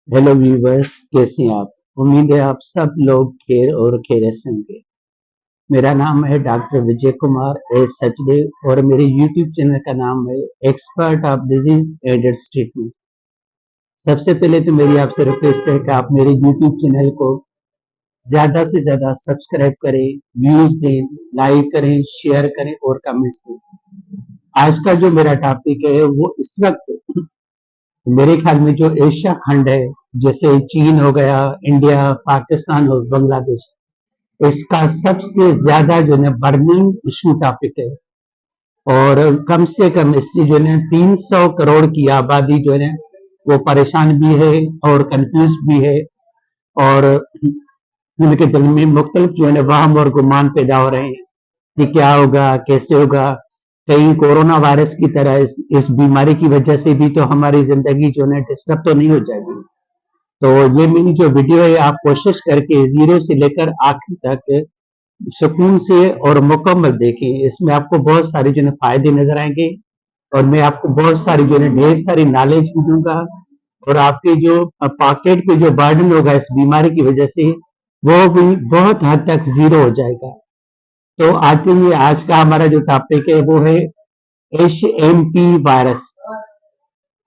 Hello viewers, कैसे हैं आप? उम्मीद है आप सब लोग खैर और खैरियत से होंगे। मेरा नाम है डॉक्टर विजय कुमार ए सचदेव और मेरे यूट्यूब चैनल का नाम है expert of disease aided treatment. सबसे पहले तो मेरी आपसे रिक्वेस्ट है कि आप मेरे यूट्यूब चैनल को ज्यादा से ज्यादा सब्सक्राइब करें, व्यूज दें, लाइक करें, शेयर करें और कमेंट्स दें। आज का जो मेरा टॉपिक है वो इस वक्त मेरे ख्याल में जो एशिया खंड है, जैसे चीन हो गया, इंडिया, पाकिस्तान और बांग्लादेश, इसका सबसे ज्यादा जो है बर्निंग इशू टॉपिक है। और कम से कम इससे जो है 300 करोड़ की आबादी जो है वो परेशान भी है और कंफ्यूज भी है। और उनके दिल में मुख्तलिफ जो है वहम और गुमान पैदा हो रहे हैं कि क्या होगा, कैसे होगा। कहीं कोरोना वायरस की तरह इस बीमारी की वजह से भी तो हमारी जिंदगी जो है डिस्टर्ब तो नहीं हो जाएगी। तो ये मेरी जो वीडियो है आप कोशिश करके जीरो से लेकर आखिर तक सुकून से और मुकम्मल देखें। इसमें आपको बहुत सारे जो है फायदे नजर आएंगे और मैं आपको बहुत सारी जो है ढेर सारी नॉलेज भी दूंगा। और आपके जो पॉकेट पे जो बर्डन होगा इस बीमारी की वजह से वो भी बहुत हद तक जीरो हो जाएगा। तो आते ही आज का हमारा जो टॉपिक है वो है HMP वायरस।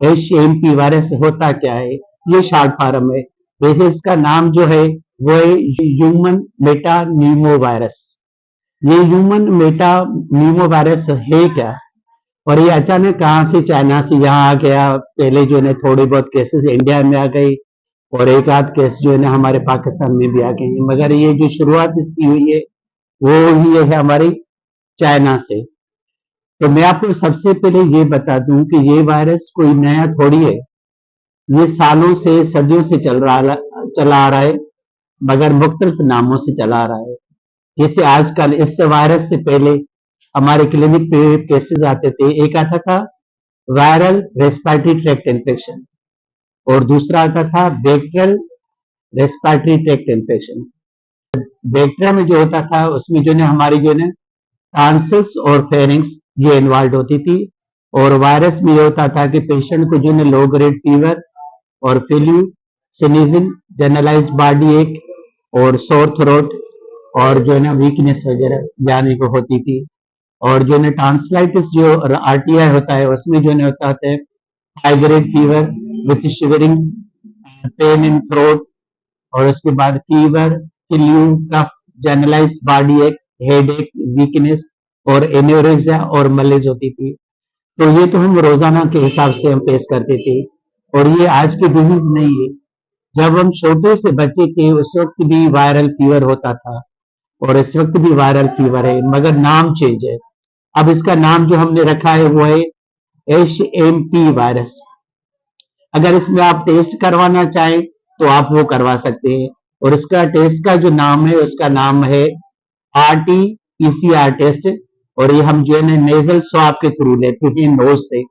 HMP वायरस होता क्या है? ये शॉर्ट फॉर्म है। वैसे इसका नाम जो है वो है ह्यूमन मेटा न्यूमो वायरस। ये ह्यूमन मेटा न्यूमो वायरस है क्या, और ये अचानक कहाँ से चाइना से यहाँ आ गया? पहले जो है थोड़े बहुत केसेस इंडिया में आ गए और एक आध केस जो है ना हमारे पाकिस्तान में भी आ गए, मगर ये जो शुरुआत इसकी हुई है वो ही है हमारी चाइना से। तो मैं आपको सबसे पहले ये बता दूं कि ये वायरस कोई नया थोड़ी है। ये सालों से, सदियों से चला आ रहा है, मगर मुख्तलिफ नामों से चला आ रहा है। जैसे आजकल इस वायरस से पहले हमारे क्लिनिक पे केसेस आते थे। एक आता था वायरल रेस्पिरेटरी ट्रैक्ट इन्फेक्शन और दूसरा आता था bacterial respiratory tract infection. Bacteria में जो होता था उसमें जो है हमारी जो है टॉन्सिल्स और फेरिंग्स ये इन्वॉल्व होती थी। और वायरस में ये होता था कि पेशेंट को जो है लो ग्रेड फीवर और फ्लू, स्नीजिंग, जनरलाइज्ड बॉडी एक और सोर थ्रोट और जो है ना वीकनेस वगैरह यानी को होती थी। और जो है ना टॉन्सिलाइटिस जो RTI होता है उसमें जो है होता है high grade fever with shivering, pain in throat, और उसके बाद फीवर, फ्लू, कफ, जनरलाइज्ड बॉडी एक, हेड एक, वीकनेस और एनोरेक्सिया और मलेज होती थी। तो ये तो हम रोजाना के हिसाब से हम पेश करते थे और ये आज की डिजीज नहीं है। जब हम छोटे से बच्चे थे उस वक्त भी वायरल फीवर होता था और इस वक्त भी वायरल फीवर है, मगर नाम चेंज है। अब इसका नाम जो हमने रखा है वो है HMP वायरस। अगर इसमें आप टेस्ट करवाना चाहें तो आप वो करवा सकते हैं। और इसका टेस्ट का जो नाम है उसका नाम है RT-PCR टेस्ट। और ये हम जो है ना नेजल स्वाब के थ्रू लेते हैं, नोज से।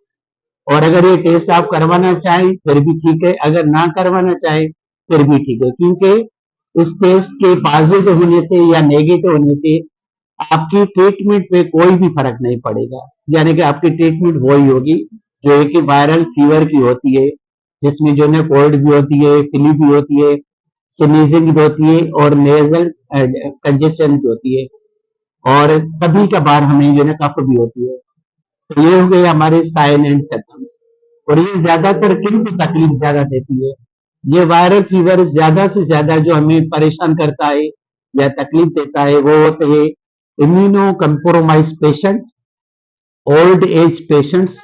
और अगर ये टेस्ट आप करवाना चाहें फिर भी ठीक है, अगर ना करवाना चाहें फिर भी ठीक है, क्योंकि इस टेस्ट के पॉजिटिव होने से या नेगेटिव होने से आपकी ट्रीटमेंट पे कोई भी फर्क नहीं पड़ेगा। यानी कि आपकी ट्रीटमेंट वही होगी जो एक वायरल फीवर की होती है, जिसमें जो है कोल्ड भी होती है, फ्लू भी होती है, स्नीजिंग भी होती है और नेजल कंजेशन भी होती है, और कभी कभार हमें जो है कफ भी होती है। तो ये हो गए हमारे साइन एंड सिम्टम्स। और ये ज्यादातर किन को तकलीफ ज्यादा देती है? ये वायरल फीवर ज्यादा से ज्यादा जो हमें परेशान करता है या तकलीफ देता है वो होते हैं immuno compromise patient, old age patients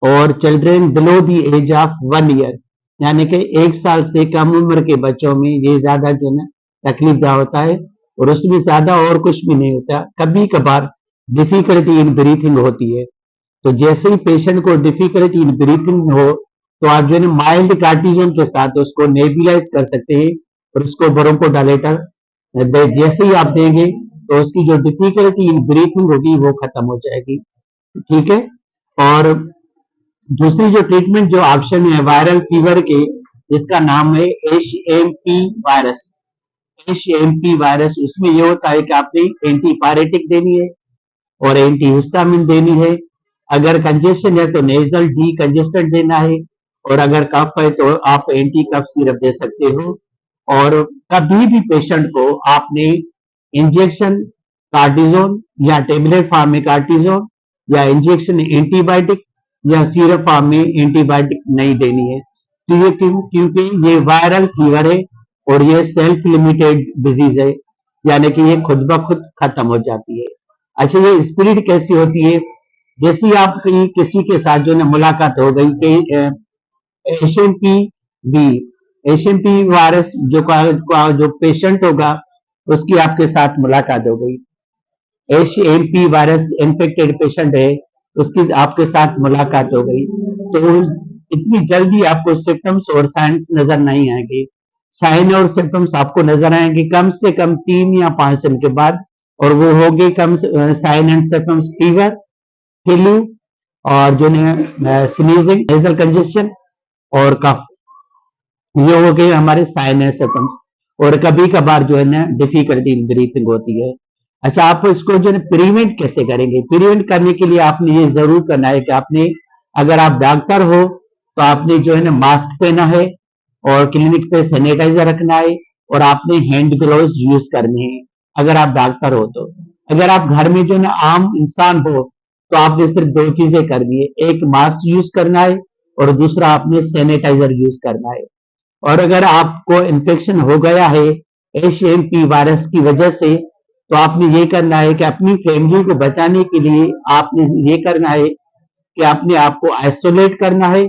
और children below the age of 1 year. यानी कि 1 साल से कम उम्र के बच्चों में ये ज्यादा जो है तकलीफ दह होता है। और उसमें ज्यादा और कुछ भी नहीं होता, कभी कभार डिफिकल्टी इन ब्रीथिंग होती है। तो जैसे ही पेशेंट को डिफिकल्टी इन ब्रीथिंग हो तो आप जो है माइल्ड कार्टिजन के साथ उसको नेबुलाइज कर सकते हैं और उसको ब्रोंकोडायलेटर जैसे ही आप देंगे तो उसकी जो डिफिकल्टी इन ब्रीथिंग होगी वो खत्म हो जाएगी। ठीक है। और दूसरी जो ट्रीटमेंट जो ऑप्शन है वायरल फीवर के, जिसका नाम है HMP वायरस। HMP वायरस उसमें ये होता है कि आपने एंटीपायरेटिक देनी है और एंटी हिस्टामिन देनी है। अगर कंजेशन है तो नेजल डी कंजेस्टेंट देना है। और अगर कफ है तो आप एंटी कफ सिरप दे सकते हो। और कभी भी पेशेंट को आपने इंजेक्शन कार्टिजोन या टेबलेट फॉर्म में कार्टिजोन या इंजेक्शन एंटीबायोटिक या सिरप फॉर्म में एंटीबायोटिक नहीं देनी है। तो ये क्योंकि ये वायरल फीवर है और ये सेल्फ लिमिटेड डिजीज है, यानी कि ये खुद ब खुद खत्म हो जाती है। अच्छा, ये स्प्रेड कैसी होती है? जैसे ही आपकी किसी के साथ जो है मुलाकात हो गई कि एचएमपी एचएमपी वायरस जो पेशेंट होगा उसकी आपके साथ मुलाकात हो गई, एचएमपी वायरस इन्फेक्टेड पेशेंट है, उसकी आपके साथ मुलाकात हो गई, तो इतनी जल्दी आपको सिम्टम्स और साइंस नजर नहीं आएंगे। साइन और सिम्टम्स आपको नजर आएंगे कम से कम 3 या 5 दिन के बाद, और वो होगी कम sign and symptoms fever, flu, और जो है स्नीजिंग, नेजल कंजेशन और कफ। ये हो गए हमारे साइन एंड सिम्टम्स। और कभी कभार जो है ना डिफिकल्टी इन ब्रीथिंग होती है। अच्छा, आप इसको जो है प्रिवेंट कैसे करेंगे? प्रिवेंट करने के लिए आपने ये जरूर करना है कि आपने, अगर आप डॉक्टर हो तो आपने जो है ना मास्क पहना है और क्लिनिक पे सैनिटाइजर रखना है और आपने हैंड ग्लोव्स यूज करने हैं अगर आप डॉक्टर हो तो। अगर आप घर में जो है ना आम इंसान हो तो आपने सिर्फ 2 चीजें करनी है, एक मास्क यूज करना है और दूसरा आपने सैनिटाइजर यूज करना है। और अगर आपको इन्फेक्शन हो गया है एचएमपी वायरस की वजह से, तो आपने ये करना है कि अपनी फैमिली को बचाने के लिए आपने ये करना है कि अपने आप को आइसोलेट करना है।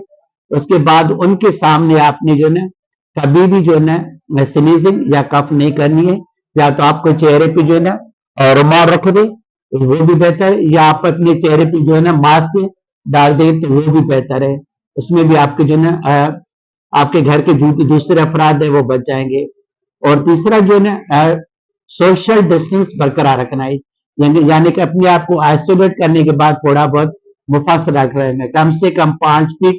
उसके बाद उनके सामने आपने जो है कभी भी जो है ना स्नीजिंग या कफ नहीं करनी है, या तो आपको चेहरे पे जो है ना रुमाल रख दे तो वो भी बेहतर है, या आप अपने चेहरे पे जो है ना मास्क डाल दे तो वो भी बेहतर है। उसमें भी आपके जो है ना आपके घर के जो दूसरे अफराद है वो बच जाएंगे। और तीसरा जो है ना सोशल डिस्टेंस बरकरार रखना है, यानी कि अपने आप को आइसोलेट करने के बाद थोड़ा बहुत मुफासला रखना है, कम से कम 5 फीट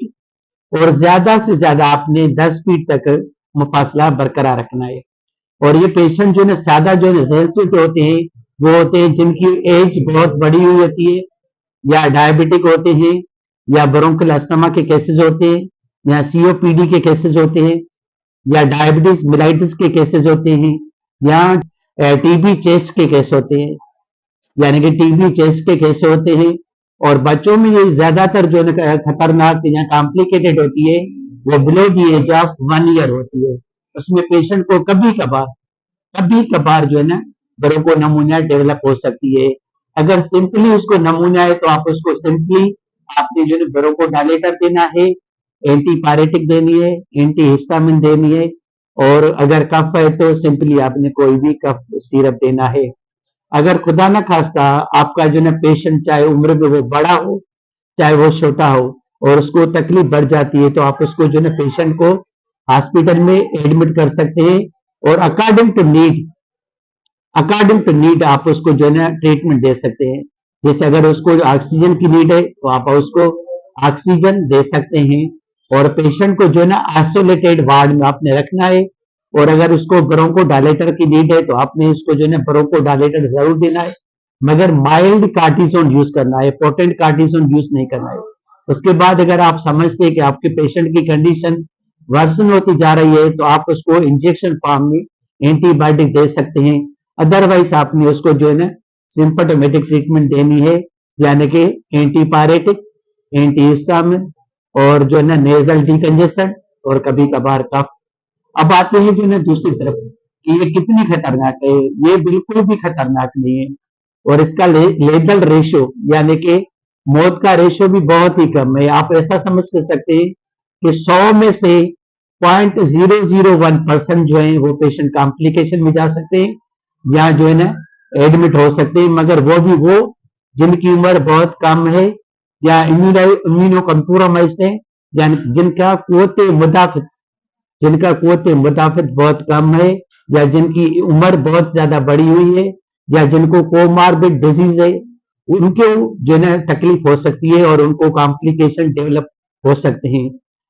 और ज्यादा से ज्यादा आपने 10 फीट तक मुफासला बरकरार रखना है। और ये पेशेंट जो है ज्यादा जो है सेंसिटिव होते हैं, वो होते हैं जिनकी एज बहुत बड़ी हुई होती है, या डायबिटिक होते हैं, या ब्रोंकल अस्थमा के केसेस होते हैं, या सीओपीडी के केसेस होते हैं, या डायबिटीज मिलाइटिस के केसेस होते हैं, या टीबी चेस्ट के केस होते हैं, यानी कि टीबी चेस्ट के केस होते हैं। और बच्चों में ये ज्यादातर जो खतरनाक या कॉम्प्लिकेटेड होती है वो below the age of 1 year होती है। उसमें पेशेंट को कभी कभार जो है ना ब्रोंको नमूनिया डेवलप हो सकती है। अगर सिंपली उसको नमूनिया है तो आप उसको सिंपली आपने जो है ब्रोंकोडायलेटर देना है, एंटीपायरेटिक देनी है, एंटी हिस्टामिन देनी है। और अगर कफ है तो सिंपली आपने कोई भी कफ सिरप देना है। अगर खुदा ना खास्ता आपका जो है पेशेंट चाहे उम्र में वो बड़ा हो चाहे वो छोटा हो और उसको तकलीफ बढ़ जाती है, तो आप उसको जो है पेशेंट को हॉस्पिटल में एडमिट कर सकते हैं। और अकॉर्डिंग टू नीड आप उसको जो है ना ट्रीटमेंट दे सकते हैं। जैसे अगर उसको ऑक्सीजन की नीड है तो आप उसको ऑक्सीजन दे सकते हैं। और पेशेंट को जो है ना आइसोलेटेड वार्ड में आपने रखना है। और अगर उसको ब्रोंकोडायलेटर की नीड है तो आपने इसको जो है ना ब्रोंकोडायलेटर जरूर देना है, मगर माइल्ड कार्टिसोन यूज करना है, पोटेंट कार्टिसोन यूज नहीं करना है। उसके बाद अगर आप समझते हैं कि आपके पेशेंट की कंडीशन वर्सन होती जा रही है तो आप उसको इंजेक्शन फॉर्म में एंटीबायोटिक दे सकते हैं। अदरवाइज आपने उसको जो है ना सिंपटोमेटिक ट्रीटमेंट देनी है, यानी कि एंटीपायरेटिक, एंटीहिस्टामिन और जो है ना नेजल डिकंजेशन और कभी कभार कफ। अब आते हैं जो है दूसरी तरफ कि ये कितनी खतरनाक है। ये बिल्कुल भी खतरनाक नहीं है और इसका लेथल रेशियो यानी कि मौत का रेशियो भी बहुत ही कम है। आप ऐसा समझ कर सकते हैं कि 100 में से 0.001% जो है वो पेशेंट कॉम्प्लिकेशन में जा सकते हैं या जो है ना एडमिट हो सकते हैं, मगर वो भी वो जिनकी उम्र बहुत कम है या इम्यूनो कम्प्रोमाइज्ड है, यानी जिनका कुव्वत मुदाफत बहुत कम है, या जिनकी उम्र बहुत ज्यादा बढ़ी हुई है, या जिनको कोमार्बिड डिजीज है, उनको जो है तकलीफ हो सकती है और उनको कॉम्प्लिकेशन डेवलप हो सकते हैं।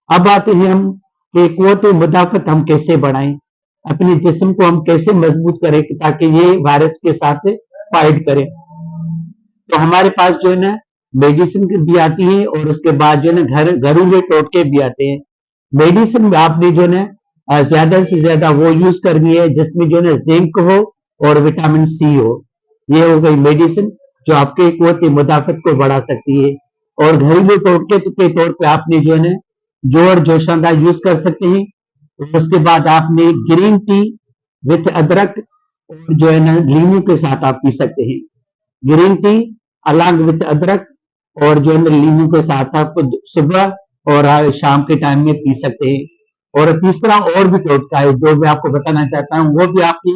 अब आते हैं हम कि कुव्वत मुदाफत हम कैसे बढ़ाएं, अपने जिस्म को हम कैसे मजबूत करें ताकि ये वायरस के साथ फाइट करें। तो हमारे पास जो है ना मेडिसिन भी आती है और उसके बाद जो है ना घरेलू टोटके भी आते हैं। मेडिसिन में आपने जो है ज्यादा से ज्यादा वो यूज करनी है जिसमें जो है जिंक हो और विटामिन सी हो। ये हो गई मेडिसिन जो आपके कुव्वत मुदाफत को बढ़ा सकती है। और घरेलू टोटके के तौर पे आपने जो है जोर जोशांदा यूज कर सकते हैं। उसके बाद आपने ग्रीन टी विथ अदरक और जो है ना लीमू के साथ आप पी सकते हैं। ग्रीन टी अलॉन्ग विथ अदरक और जो है ना लीमू के साथ आप सुबह और शाम के टाइम में पी सकते हैं। और तीसरा और भी टोटका है जो मैं आपको बताना चाहता हूँ, वो भी आपकी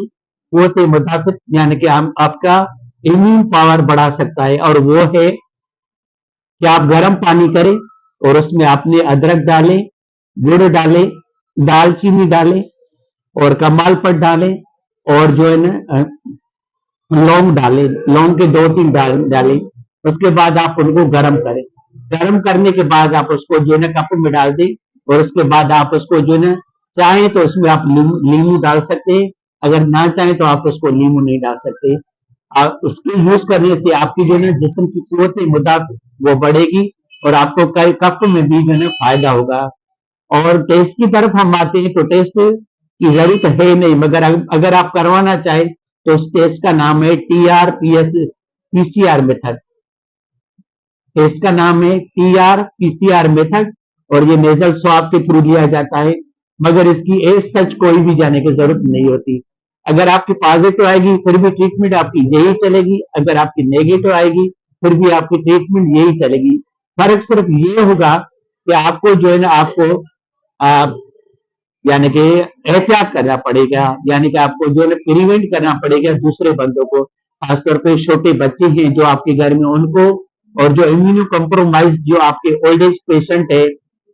कुव्वत मुदाफत यानी कि आपका इम्यून पावर बढ़ा सकता है। और वो है कि आप गर्म पानी करें और उसमें आपने अदरक डालें, गुड़ डालें, दालचीनी डालें और कमालपत्र डालें और जो है ना लौंग डालें, लौंग के 2-3 डालें। उसके बाद आप उनको गर्म करें। गर्म करने के बाद आप उसको जो है ना कप में डाल दें और उसके बाद आप उसको जो है ना चाहें तो उसमें आप लीमू डाल सकते हैं, अगर ना चाहें तो आप उसको लीमू नहीं डाल सकते। इसके यूज करने से आपकी जो है जिस्म की कुव्वत मुदाफत वो बढ़ेगी और आपको कई कफ में भी जो है फायदा होगा। और टेस्ट की तरफ हम आते हैं तो टेस्ट की जरूरत है नहीं, मगर अगर आप करवाना चाहें तो उस टेस्ट का नाम है TR-PCR मेथड। टेस्ट का नाम है TR-PCR मेथड और ये नेजल स्वाब के थ्रू लिया जाता है, मगर इसकी एज सच कोई भी जाने की जरूरत नहीं होती। अगर आपकी पॉजिटिव आएगी फिर भी ट्रीटमेंट आपकी यही चलेगी, अगर आपकी नेगेटिव आएगी फिर भी आपकी ट्रीटमेंट यही चलेगी। फर्क सिर्फ ये होगा कि आपको जो है ना आपको यानी कि एहतियात करना पड़ेगा, यानी कि आपको जो है प्रिवेंट करना पड़ेगा दूसरे बंदों को, खासतौर पे छोटे बच्चे हैं जो आपके घर में उनको, और जो इम्यूनो कॉम्प्रोमाइज जो आपके ओल्ड एज पेशेंट है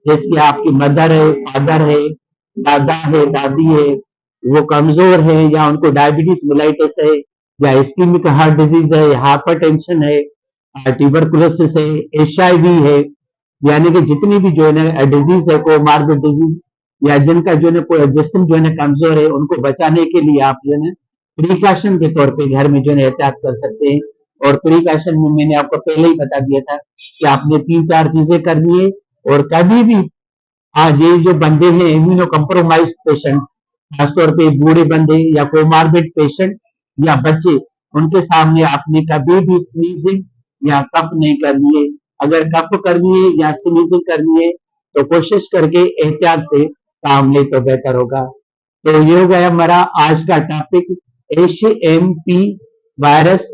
जैसे आपकी मदर है, फादर है, दादा है, दादी है, वो कमजोर है या उनको डायबिटीज मिलाइटिस है या इस्कीमिक हार्ट डिजीज है, हाइपरटेंशन है, ट्यूबरकुलोसिस है, HIV है, यानी कि जितनी भी जो है ना डिजीज है कोमार्बिड डिजीज या जिनका जो है जिस्म जो है कमजोर है, उनको बचाने के लिए आप जो है प्रिकॉशन के तौर पे घर में जो है एहतियात कर सकते हैं। और प्रिकॉशन में मैंने आपको पहले ही बता दिया था कि आपने 3-4 चीजें करनी है। और कभी भी ये जो बंदे हैं इम्यूनो कॉम्प्रोमाइज पेशेंट, खासतौर पे बूढ़े बंदे या कोमार्बिड पेशेंट या बच्चे, उनके सामने आपने कभी भी स्नीजिंग या कफ नहीं करनी है। अगर कफ करनी है या स्नीजिंग करनी है तो कोशिश करके एहतियात से काम ले तो बेहतर होगा। तो ये हो गया हमारा आज का टॉपिक HMP वायरस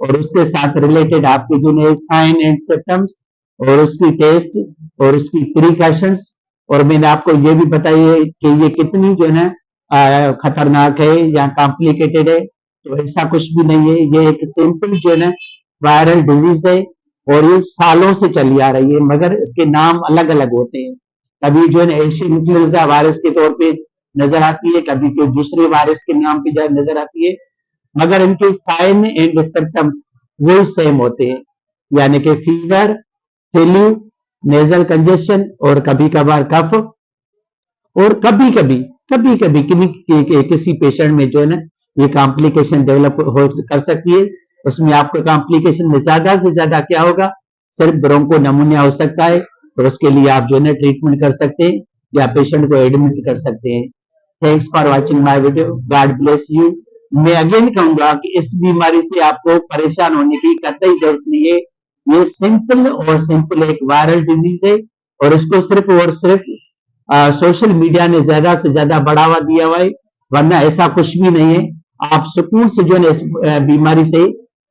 और उसके साथ रिलेटेड आपके जो साइन एंड सिम्टम्स और उसकी टेस्ट और उसकी प्रिकॉशंस। और मैंने आपको ये भी बताई है कि ये कितनी जो है खतरनाक है या कॉम्प्लिकेटेड है, तो ऐसा कुछ भी नहीं है। ये एक सिंपल जो है वायरल डिजीज है और ये सालों से चली आ रही है, मगर इसके नाम अलग अलग होते हैं। कभी जो है एशियन इन्फ्लुएंजा वायरस के तौर पे नजर आती है, कभी कोई दूसरे वायरस के नाम पे नजर आती है, मगर इनके साइन एंड सिम्टम्स वो सेम होते हैं, यानी कि फीवर, फ्लू, नेजल कंजेशन और कभी कभार कफ। और कभी कभी किसी पेशेंट में जो है ना ये कॉम्प्लिकेशन डेवलप हो कर सकती है। उसमें आपको कॉम्प्लिकेशन में ज्यादा से ज्यादा क्या होगा, सिर्फ ब्रोंको नमूनिया हो सकता है, तो उसके लिए आप जो है ना ट्रीटमेंट कर सकते हैं या पेशेंट को एडमिट कर सकते हैं। Thanks for watching my video, God bless you. मैं अगेन कहूंगा कि इस बीमारी से आपको परेशान होने की कतई जरूरत नहीं है। ये सिंपल और सिंपल एक वायरल डिजीज है और इसको सिर्फ और सिर्फ सोशल मीडिया ने ज्यादा से ज्यादा बढ़ावा दिया हुआ है, वरना ऐसा कुछ भी नहीं है। आप सुकून से जो है इस बीमारी से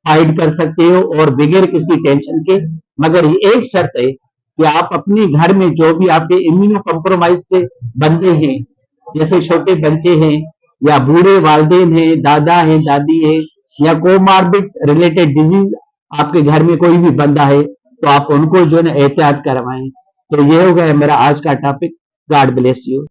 फाइट कर सकते हो और बगैर किसी टेंशन के, मगर ये एक शर्त है कि आप अपने घर में जो भी आपके इम्यूनो कॉम्प्रोमाइज बंदे हैं, जैसे छोटे बच्चे हैं या बूढ़े वालदेन हैं, दादा है, दादी है, या कोमार्बिड रिलेटेड डिजीज आपके घर में कोई भी बंदा है, तो आप उनको जो है एहतियात करवाएं। तो ये हो गया मेरा आज का टॉपिक। God bless you.